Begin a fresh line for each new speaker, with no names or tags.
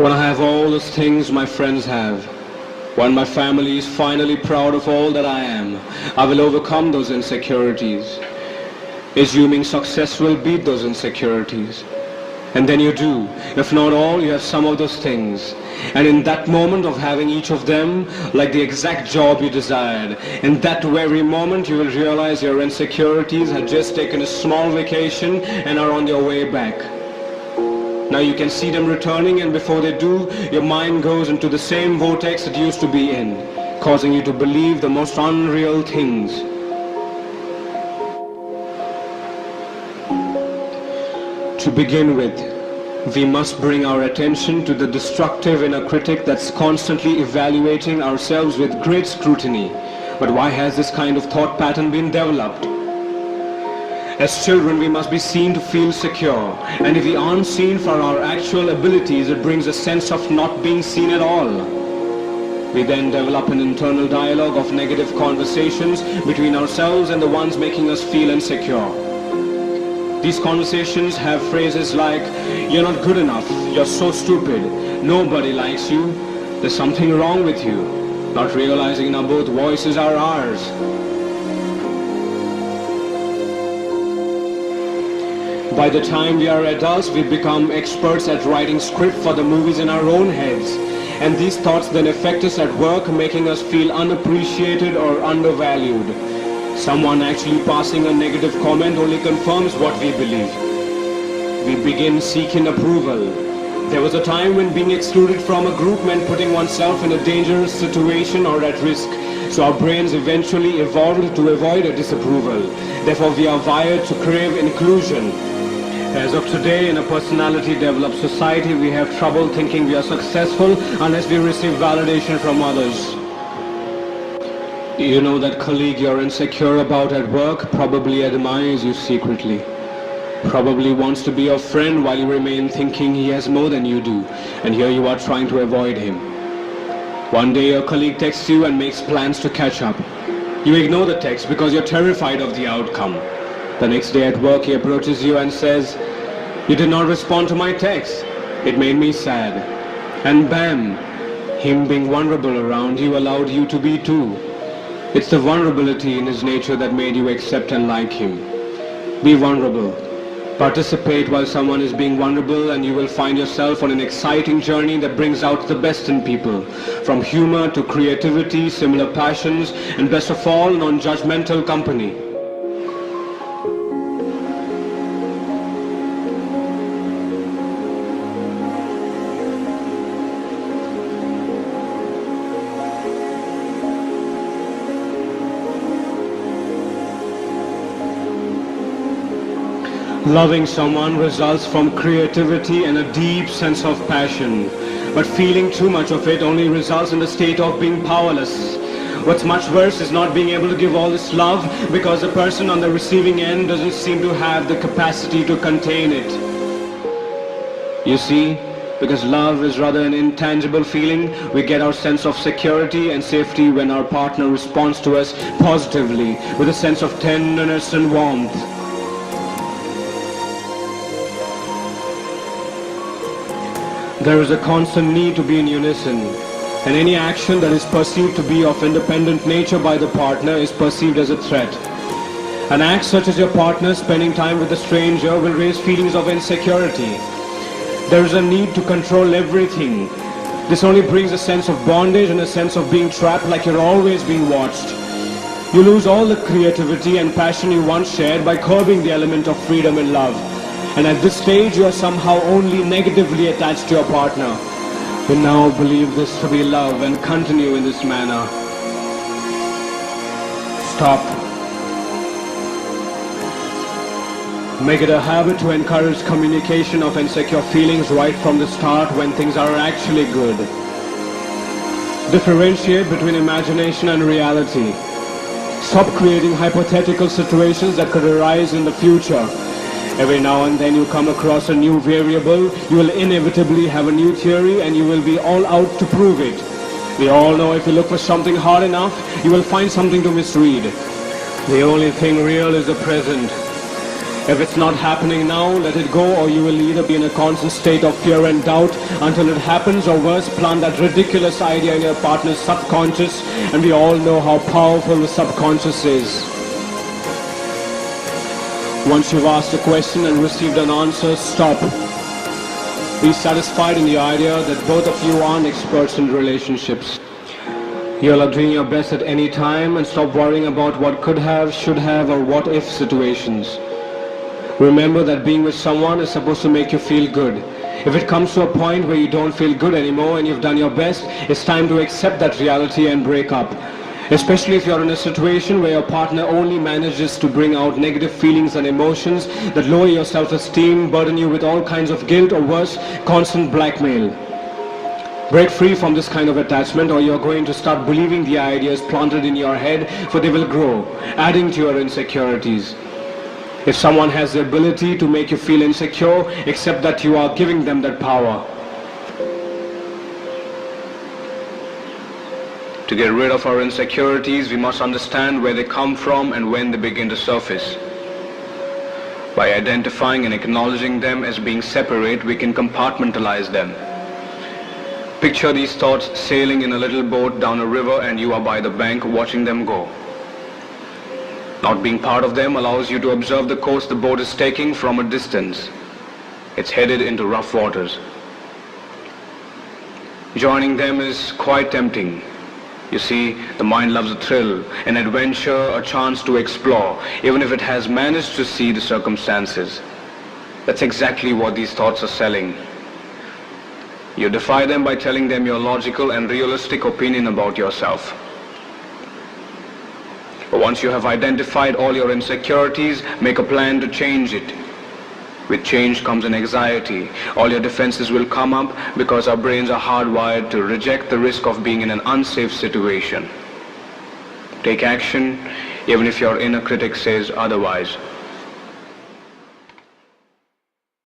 When I have all those things my friends have, when my family is finally proud of all that I am, I will overcome those insecurities. Assuming success will beat those insecurities. And then you do. If not all, you have some of those things. And in that moment of having each of them, like the exact job you desired, in that very moment you will realize your insecurities had just taken a small vacation and are on their way back. Now you can see them returning, and before they do, your mind goes into the same vortex it used to be in, causing you to believe the most unreal things. To begin with, we must bring our attention to the destructive inner critic that's constantly evaluating ourselves with great scrutiny. But why has this kind of thought pattern been developed? As children, we must be seen to feel secure, and if we aren't seen for our actual abilities, it brings a sense of not being seen at all. We then develop an internal dialogue of negative conversations between ourselves and the ones making us feel insecure. These conversations have phrases like, "You're not good enough, you're so stupid, nobody likes you, there's something wrong with you," not realizing now both voices are ours. By the time we are adults, we become experts at writing script for the movies in our own heads. And these thoughts then affect us at work, making us feel unappreciated or undervalued. Someone actually passing a negative comment only confirms what we believe. We begin seeking approval. There was a time when being excluded from a group meant putting oneself in a dangerous situation or at risk. So our brains eventually evolved to avoid a disapproval. Therefore, we are wired to crave inclusion. As of today, in a personality-developed society, we have trouble thinking we are successful unless we receive validation from others. You know that colleague you're insecure about at work probably admires you secretly. Probably wants to be your friend while you remain thinking he has more than you do, and here you are trying to avoid him. One day your colleague texts you and makes plans to catch up. You ignore the text because you're terrified of the outcome. The next day at work he approaches you and says, "You did not respond to my text. It made me sad." And bam, him being vulnerable around you allowed you to be too. It's the vulnerability in his nature that made you accept and like him. Be vulnerable. Participate while someone is being vulnerable, and you will find yourself on an exciting journey that brings out the best in people. From humor to creativity, similar passions, and best of all, non-judgmental company. Loving someone results from creativity and a deep sense of passion. But feeling too much of it only results in the state of being powerless. What's much worse is not being able to give all this love because the person on the receiving end doesn't seem to have the capacity to contain it. You see, because love is rather an intangible feeling, we get our sense of security and safety when our partner responds to us positively with a sense of tenderness and warmth. There is a constant need to be in unison, and any action that is perceived to be of independent nature by the partner is perceived as a threat. An act such as your partner spending time with a stranger will raise feelings of insecurity. There is a need to control everything. This only brings a sense of bondage and a sense of being trapped, like you're always being watched. You lose all the creativity and passion you once shared by curbing the element of freedom in love. And at this stage, you are somehow only negatively attached to your partner. You now believe this to be love and continue in this manner. Stop. Make it a habit to encourage communication of insecure feelings right from the start when things are actually good. Differentiate between imagination and reality. Stop creating hypothetical situations that could arise in the future. Every now and then you come across a new variable, you will inevitably have a new theory, and you will be all out to prove it. We all know if you look for something hard enough, you will find something to misread. The only thing real is the present. If it's not happening now, let it go, or you will either be in a constant state of fear and doubt until it happens, or worse, plant that ridiculous idea in your partner's subconscious, and we all know how powerful the subconscious is. Once you've asked a question and received an answer, stop. Be satisfied in the idea that both of you aren't experts in relationships. You'll are doing your best at any time, and stop worrying about what could have, should have, or what if situations. Remember that being with someone is supposed to make you feel good. If it comes to a point where you don't feel good anymore and you've done your best, it's time to accept that reality and break up. Especially if you're in a situation where your partner only manages to bring out negative feelings and emotions that lower your self-esteem, burden you with all kinds of guilt, or worse, constant blackmail. Break free from this kind of attachment, or you're going to start believing the ideas planted in your head, for they will grow, adding to your insecurities. If someone has the ability to make you feel insecure, accept that you are giving them that power. To get rid of our insecurities, we must understand where they come from and when they begin to surface. By identifying and acknowledging them as being separate, we can compartmentalize them. Picture these thoughts sailing in a little boat down a river, and you are by the bank watching them go. Not being part of them allows you to observe the course the boat is taking from a distance. It's headed into rough waters. Joining them is quite tempting. You see, the mind loves a thrill, an adventure, a chance to explore, even if it has managed to see the circumstances. That's exactly what these thoughts are selling. You defy them by telling them your logical and realistic opinion about yourself. But once you have identified all your insecurities, make a plan to change it. With change comes an anxiety. All your defenses will come up because our brains are hardwired to reject the risk of being in an unsafe situation. Take action, even if your inner critic says otherwise.